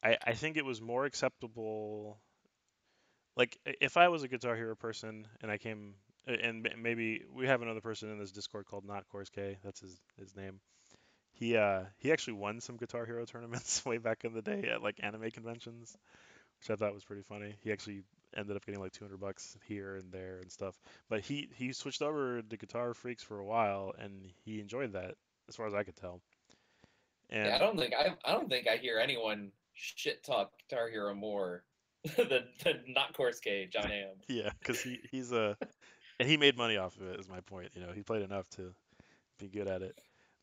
I think it was more acceptable. Like if I was a Guitar Hero person and I came and maybe we have another person in this Discord called Not Course K. That's his name. He actually won some Guitar Hero tournaments way back in the day at like anime conventions, which I thought was pretty funny. He actually ended up getting like $200 here and there and stuff. But he switched over to Guitar Freaks for a while and he enjoyed that as far as I could tell. And Yeah, I don't think I hear anyone shit talk Guitar Hero more than not Course K, John Am. yeah, because he's a and he made money off of it is my point. You know, he played enough to be good at it.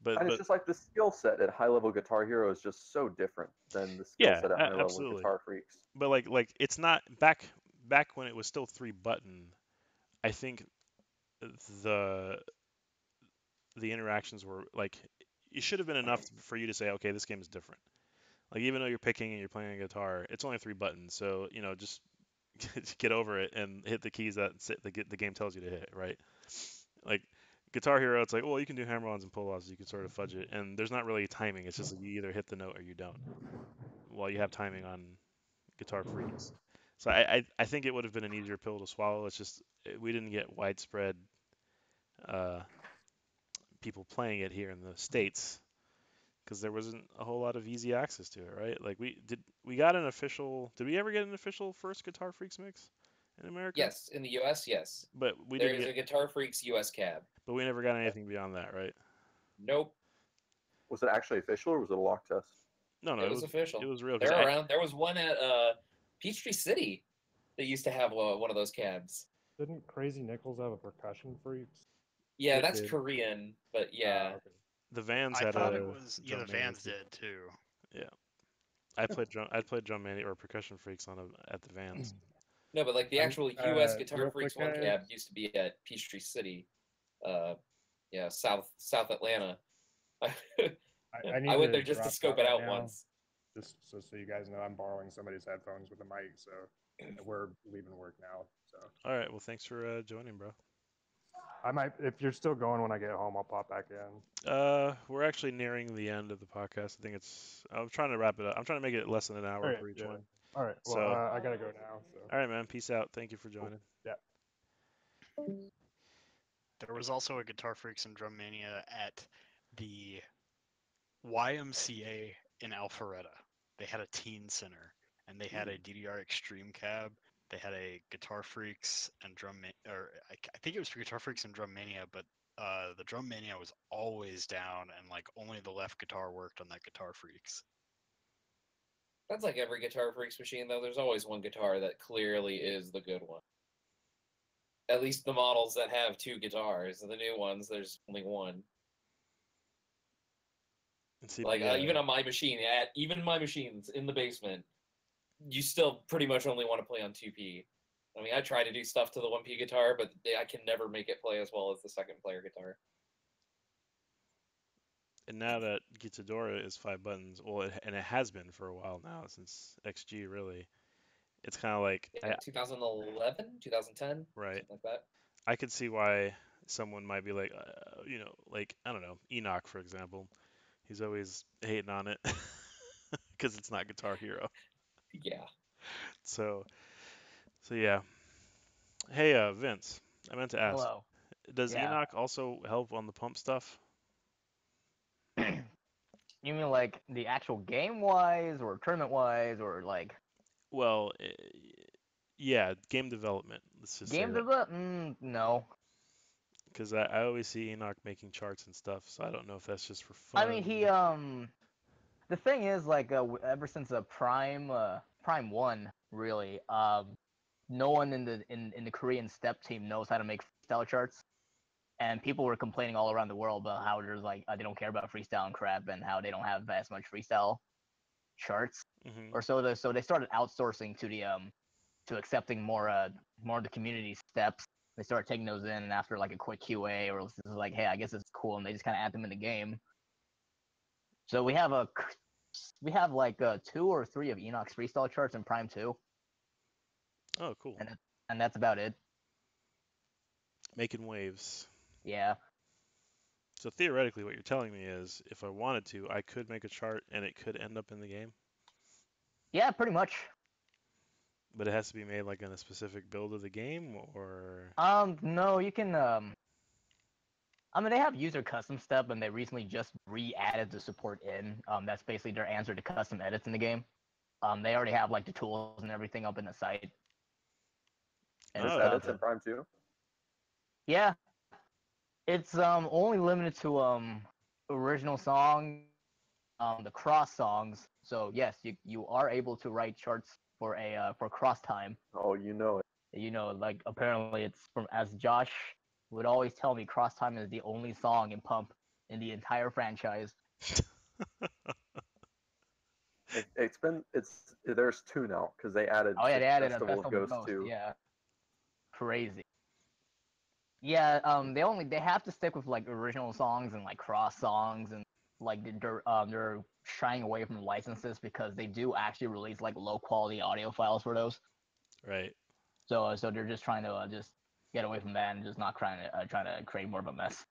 And it's just like the skill set at high level Guitar Hero is just so different than the skill set at high level Guitar Freaks. But like it's not back when it was still 3-button. I think the interactions were like it should have been enough for you to say, okay, this game is different. Like even though you're picking and you're playing a guitar, it's only 3 buttons, so you know just get over it and hit the keys that the game tells you to hit, right? Like Guitar Hero, it's like, well, you can do hammer-ons and pull-offs, you can sort of fudge it, and there's not really timing. It's just like you either hit the note or you don't. While you have timing on Guitar Freaks. So I think it would have been an easier pill to swallow. It's just we didn't get widespread people playing it here in the States because there wasn't a whole lot of easy access to it, right? Like we got an official. Did we ever get an official first Guitar Freaks mix in America? Yes, in the U.S., yes. But there is a Guitar Freaks U.S. cab. But we never got anything beyond that, right? Nope. Was it actually official or was it a lock test? No, it was official. It was real. They're around. There was one at Peachtree City that used to have one of those cabs. Didn't Crazy Nichols have a Percussion Freaks? Yeah, that's Korean, but yeah. Okay. The Vans I had thought a it was drum the mania Vans too. did too. Yeah, I played Drum Mania or Percussion Freaks at the Vans. No, but like the I'm- actual U.S. Guitar real Freaks quick, one cab used to be at Peachtree City, yeah, South Atlanta. I need I went to there just to drop scope out it right out now, once. just so you guys know, I'm borrowing somebody's headphones with a mic, so we're leaving work now. So All right, well, thanks for joining, bro. I might, if you're still going when I get home, I'll pop back in. We're actually nearing the end of the podcast. I think I'm trying to wrap it up. I'm trying to make it less than an hour All right, for each yeah. one. All right. Well, So, I gotta go now. So. all right, man. Peace out. Thank you for joining. Yeah. There was also a Guitar Freaks and Drum Mania at the YMCA in Alpharetta. They had a teen center, and they had a DDR Extreme cab. They had a Guitar Freaks and I think it was for Guitar Freaks and Drum Mania, but the Drum Mania was always down, and like only the left guitar worked on that Guitar Freaks. That's like every Guitar Freaks machine, though. There's always one guitar that clearly is the good one. At least the models that have two guitars. The new ones, there's only one. And see, Like even on my machine, even my machines in the basement, you still pretty much only want to play on 2P. I mean, I try to do stuff to the 1P guitar, but I can never make it play as well as the second player guitar. and now that Guitadora is 5 buttons, well, and it has been for a while now since XG really. It's kind of like Yeah, 2011, 2010, right. something like that. I could see why someone might be like, like I don't know, Enoch for example. He's always hating on it because it's not Guitar Hero. Yeah. So yeah. Hey, Vince, I meant to ask, Hello. does Yeah. Enoch also help on the pump stuff? You mean like the actual game wise, or tournament wise, or like Well, yeah, game development. Let's just say game that. development? No. Because I always see Enoch making charts and stuff, so I don't know if that's just for fun. I mean, he the thing is, like, ever since Prime 1, really, no one in the Korean step team knows how to make freestyle charts, and people were complaining all around the world about how there's like they don't care about freestyle and crap, and how they don't have as much freestyle charts, Hmm. or so they started outsourcing to accepting more of the community steps. They started taking those in, and after like a quick QA, or this is like, hey, I guess it's cool, and they just kind of add them in the game. So we have like 2 or 3 of Enoch's freestyle charts in Prime 2, Oh, cool. and that's about it. Making waves. Yeah. So theoretically, what you're telling me is, if I wanted to, I could make a chart and it could end up in the game, Yeah, pretty much. but it has to be made like in a specific build of the game, or No, you can I mean, they have user custom stuff, and they recently just re-added the support in. That's basically their answer to custom edits in the game. They already have like the tools and everything up in the site. And There's Oh, edits okay. in Prime 2. yeah, it's only limited to original song, the cross songs. So yes, you are able to write charts for cross time. Oh, you know it. You know, like apparently it's from, as Josh would always tell me, cross time is the only song in Pump in the entire franchise. There's 2 now because they added Oh yeah, they added a Festival of Festival of Ghosts Ghosts. 2. Yeah, crazy. Yeah, they have to stick with like original songs and like cross songs, and like they're shying away from licenses because they do actually release like low quality audio files for those. right. So they're just trying to just get away from that and just not trying to create more of a mess.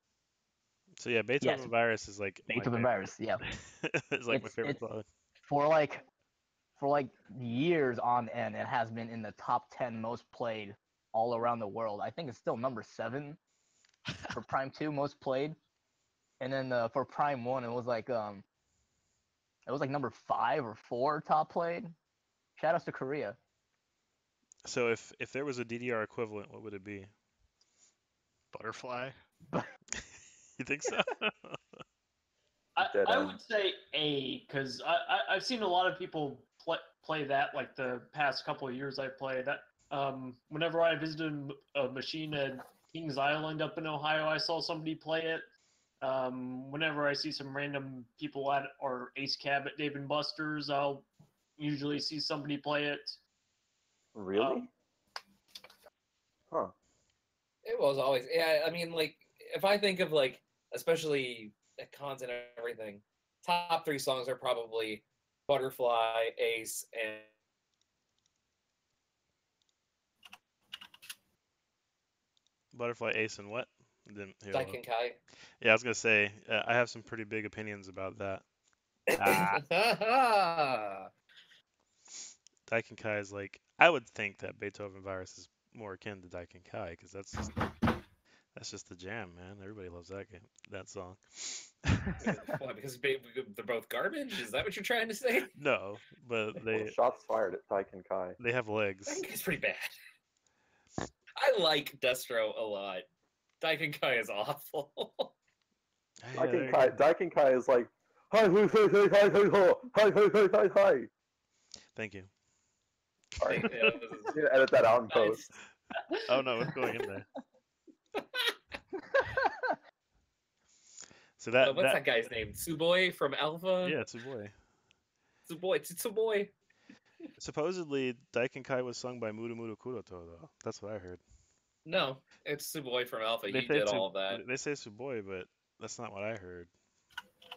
So yeah, Beethoven Yes. Virus is like my Beethoven favorite. Virus, yeah. It's like my favorite It's song. for like years on end, it has been in the top 10 most played all around the world. I think it's still number 7 for Prime 2 most played, and then for Prime 1 it was like number 5 or 4 top played. Shout outs to Korea. So if there was a DDR equivalent, what would it be? Butterfly. You think so? Dead I end. would say A, because I've seen a lot of people play that like the past couple of years I played that. Whenever I visited a machine at Kings Island up in Ohio, I saw somebody play it. Whenever I see some random people at or Ace Cab at Dave and Buster's, I'll usually see somebody play it. Really? Huh. It was always, yeah. I mean, like, if I think of like, especially at cons and everything, top 3 songs are probably Butterfly, Ace, and Butterfly, Ace, and what? Didn't hear what? Daiken Kai. Yeah, I was gonna say I have some pretty big opinions about that. Daiken Kai is like, I would think that Beethoven Virus is more akin to Daiken Kai because that's just the jam, man. Everybody loves that song. Why? Because they're both garbage? Is that what you're trying to say? No, but Well, shots fired at Daiken Kai. they have legs. Daiken Kai's pretty bad. I like Destro a lot. Daiken Kai is awful. Daiken Kai is like, hi, hi, hi, hi, hi, hi, hi, hi, hi, hi, hi. Thank you. Sorry. Yeah, You edit that out in post. Oh no, it's going in there. So what's that guy's name? Tsuboi from Alpha? Yeah, Tsuboi. Tsuboi. Supposedly, Daiken Kai was sung by Murumuru Kuroto, though. That's what I heard. No, it's Tsuboi from Alpha. He did all of that. They say Tsuboi, but that's not what I heard.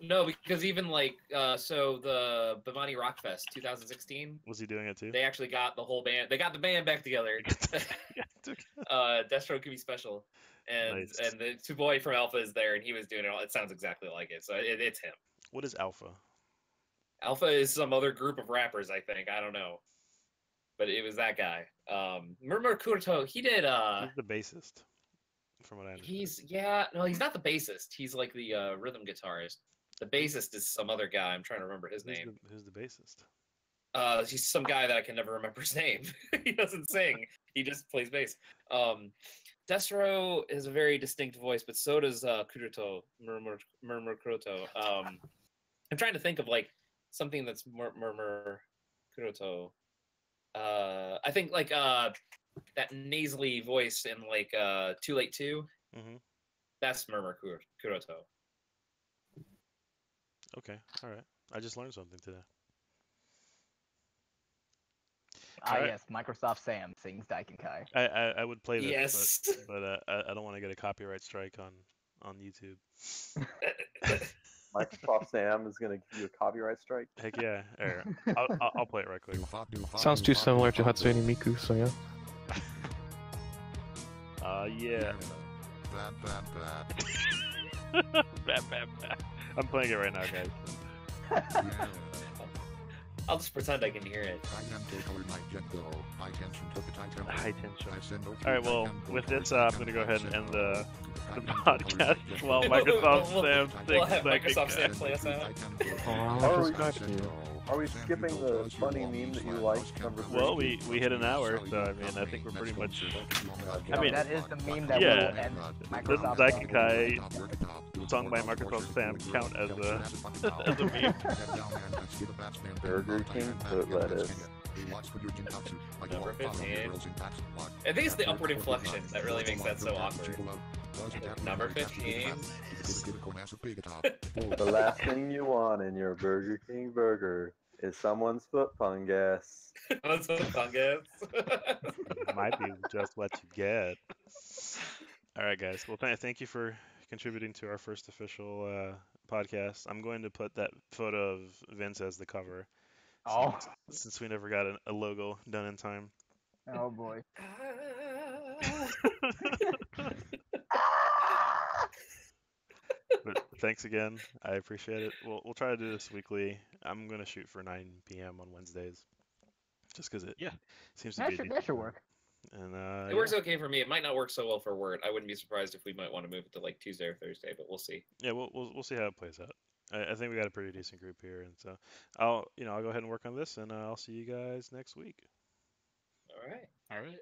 No, because even like, so the Bimani Rock Fest 2016. Was he doing it too? They actually got the whole band. They got the band back together. Destro could be special, and Nice. and the Tsuboi from Alpha is there, and he was doing it all. It sounds exactly like it, so it's him. What is Alpha? Alpha is some other group of rappers, I think. I don't know, but it was that guy. Murmur Kuroto. He did. He's the bassist, from what I understand. He's not the bassist. He's like the rhythm guitarist. The bassist is some other guy. I'm trying to remember his name. Who's the bassist? He's some guy that I can never remember his name. He doesn't sing. He just plays bass. Destro is a very distinct voice, but so does Kuroto, Murmur Kuroto. I'm trying to think of like something that's Murmur Kuroto. I think like that nasally voice in like Too Late 2. Mm-hmm. That's Murmur Kuroto. Okay, all right. I just learned something today. Yes, Microsoft Sam sings Daiken Kai. I would play this, Yes. but I don't want to get a copyright strike on YouTube. Microsoft Sam is going to give you a copyright strike. Heck yeah. Here, I'll play it right quick. Sounds too similar to Hatsune Miku, so yeah. Yeah. Bad. I'm playing it right now, guys. I'll just pretend I can hear it. High tension. Alright, well, with this, I'm going to go ahead and end the podcast while Microsoft Sam sings. We'll have Microsoft Sam play us out. Are we skipping the funny meme that you liked, number 3? Well, we hit an hour, so I mean, I think we're pretty much. I mean, that is the meme that yeah. will end Doesn't Microsoft Daiken Kai, sung by Microsoft Sam, count as a meme? Burger King put lettuce. Number 15. I think it's the upward inflection that really makes that so awkward. Number 15. The last thing you want in your Burger King burger is someone's foot fungus. Fungus. Might be just what you get. All right, guys. Well, thank you for contributing to our first official podcast. I'm going to put that photo of Vince as the cover. Oh. Since we never got a logo done in time. Oh boy. But thanks again. I appreciate it. We'll try to do this weekly. I'm gonna shoot for 9 p.m. on Wednesdays, just because it seems to be. That should work. And it works okay for me. It might not work so well for Word. I wouldn't be surprised if we might want to move it to like Tuesday or Thursday, but we'll see. Yeah, we'll see how it plays out. I think we got a pretty decent group here, and so I'll go ahead and work on this, and I'll see you guys next week. All right. All right.